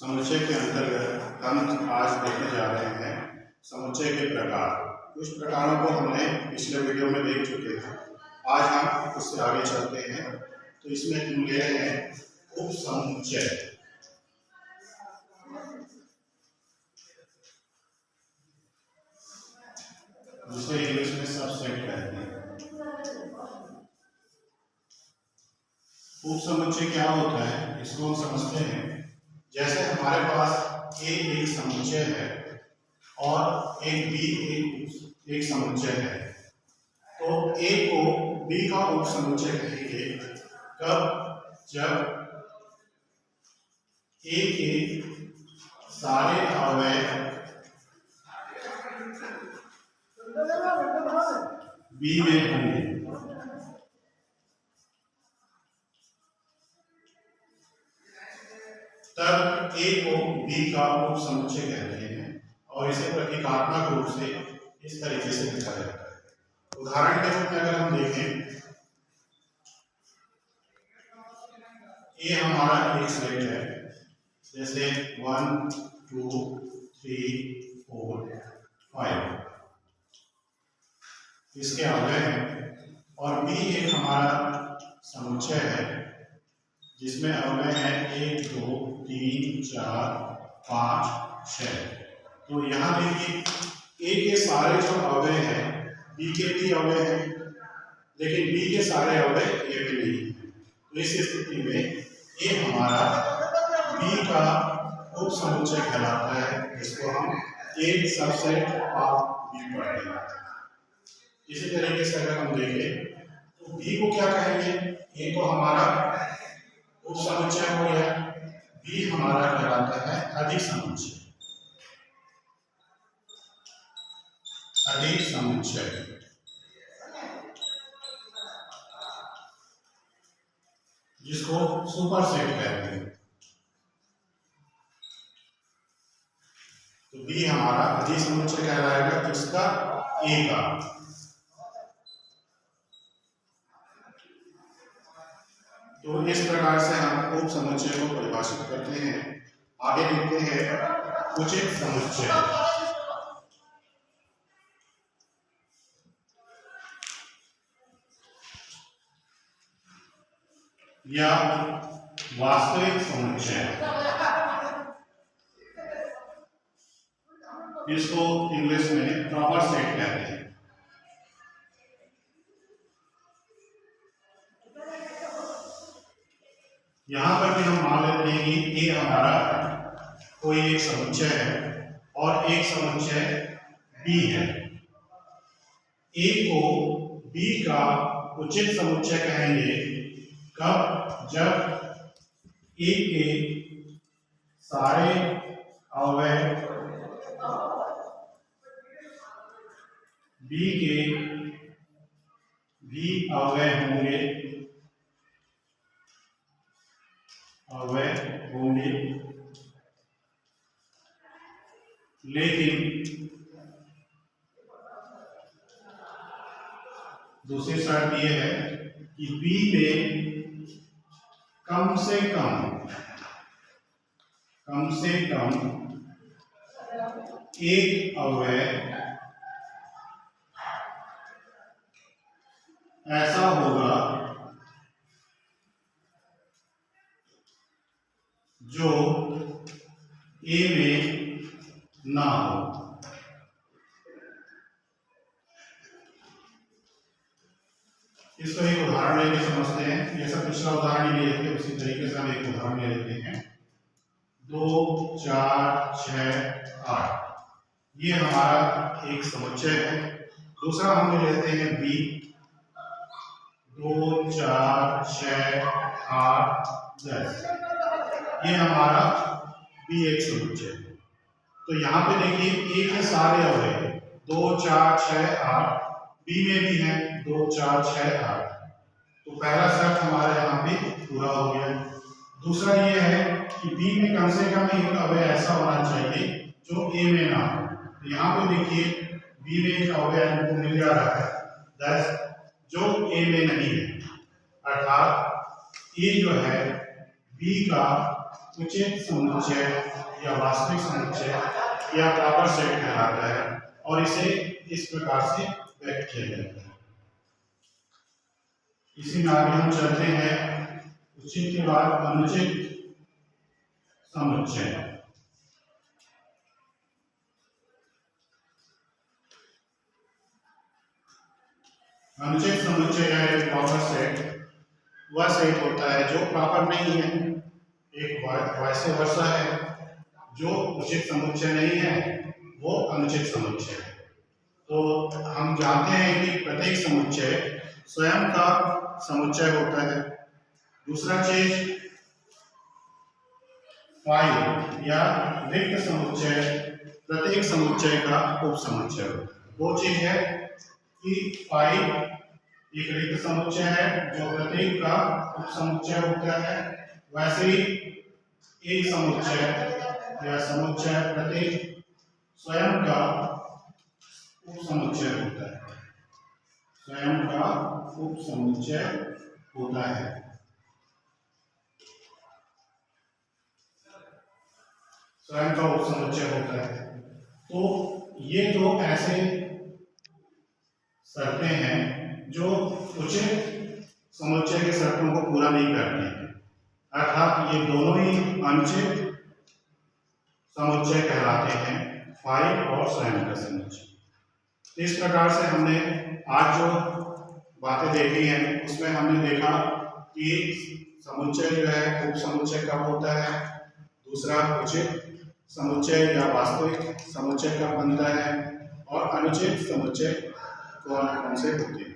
समुच्चय के अंतर्गत हम आज देखने जा रहे हैं समुच्चय के प्रकार। कुछ प्रकारों को हमने पिछले वीडियो में देख चुके हैं। आज हम उससे आगे चलते हैं। तो इसमें हम ले रहे हैं उपसमुच्चय। जिसे इंग्लिश में सबसेट कहते हैं। उपसमुच्चय क्या होता है इसको हम समझते हैं। जैसे हमारे पास ए एक समुच्चय है और एक बी एक समुच्चय है, तो ए को बी का उपसमुच्चय कहेंगे कब, जब ए के सारे अवयव बी में होंगे। तब ए को बी का उपसमुच्चय कहते हैं और इसे प्रतीकात्मक रूप से इस तरीके से लिखा जाता है। उदाहरण के रूप में अगर हम देखें, ए हमारा एक सेट है, जैसे 1 2 3 4 5 इसके अवयव हैं, और बी एक हमारा समुच्चय है जिसमें अवयव है 1 2 3 4 5 6। तो यहाँ देखिए ए के सारे जो अवयव हैं बी के भी अवयव हैं, लेकिन बी के सारे अवयव ए के नहीं है। तो इस स्थिति में ए हमारा बी का उपसमुच्चय कहलाता है, जिसको हम ए सबसेट ऑफ बी पढ़ते हैं। इसी तरीके से अगर हम देखें तो बी को क्या कहेंगे, ए तो हमारा उपसमुच्चय हो गया, बी हमारा कहलाता है अधिक समुच्चय। अधिक समुच्चय जिसको सुपरसेट कहते हैं। तो बी हमारा अधिक समुच्चय कहलाएगा किसका, ए का। तो इस प्रकार से हम उपसमुच्चय को परिभाषित करते हैं। आगे लिखते हैं उचित समुच्चय। या वास्तविक समुच्चय, इसको इंग्लिश में प्रॉपर सेट कहते हैं। यहां पर भी हम मान लेते हैं कि ए हमारा कोई एक समुच्चय है और एक समुच्चय बी है। ए को बी का उचित समुच्चय कहेंगे कब, जब ए के सारे अवयव बी के भी अवयव होंगे, लेकिन दूसरी शर्त यह है कि बी में कम से कम एक अवयव ऐसा होगा जो ए में ना हो। इसको एक उदाहरण लेके समझते हैं। जैसा पिछला उदाहरण ले लेते हैं उसी तरीके से हम एक उदाहरण ले लेते हैं। 2 4 6 8 ये हमारा एक समुच्चय है। दूसरा हम ले लेते हैं बी, 2 4 6 8 10 ये हमारा बी एक समुच्चय है। तो यहाँ पे देखिए ए के सारे अवयव 2 4 6 8 बी में भी है 2 4 6 8। तो पहला शर्त हमारा यहाँ पे पूरा हो गया। दूसरा ये है कि बी में कम से कम एक अवयव ऐसा होना चाहिए जो ए में ना हो। तो यहाँ पे देखिए बी में एक अवयव हमको मिल जा रहा है 10 जो ए में नहीं है, अर्थात ए जो है बी का उचित समुच्चय या वास्तविक समुच्चय या प्रॉपर सेट कहलाता है और इसे इस प्रकार से व्यक्त किया जाता है। इसी में आगे हम चलते हैं। उचित के बाद अनुचित समुच्चय। अनुचित समुच्चय या प्रॉपर सेट वह सेट होता है जो प्रॉपर नहीं है, एक वैसे वर्षा है। जो उचित समुच्चय नहीं है वो अनुचित समुच्चय है। तो हम जानते हैं कि प्रत्येक समुच्चय स्वयं का समुच्चय होता है। दूसरा चीज फाई या रिक्त समुच्चय प्रत्येक समुच्चय का उपसमुच्चय होता है। वो चीज है कि फाई एक रिक्त समुच्चय है जो प्रत्येक का उपसमुच्चय होता है। वैसे ही एक समुच्चय या समुच्चय प्रत्येक स्वयं का उपसमुच्चय होता है। स्वयं का उपसमुच्चय होता है। स्वयं का उपसमुच्चय होता है। तो ये दो ऐसे शर्तें हैं जो उचित समुच्चय के शर्तों को पूरा नहीं करती हैं, अर्थात ये दोनों ही अनुचित समुच्चय कहलाते हैं, फाई और स्वयं का समुच्चय। इस प्रकार से हमने आज जो बातें देखी हैं उसमें हमने देखा कि समुच्चय जो है उपसमुच्चय कब होता है, दूसरा उचित समुच्चय या वास्तविक समुच्चय कब बनता है, और अनुचित समुच्चय कौन कौन से होते हैं।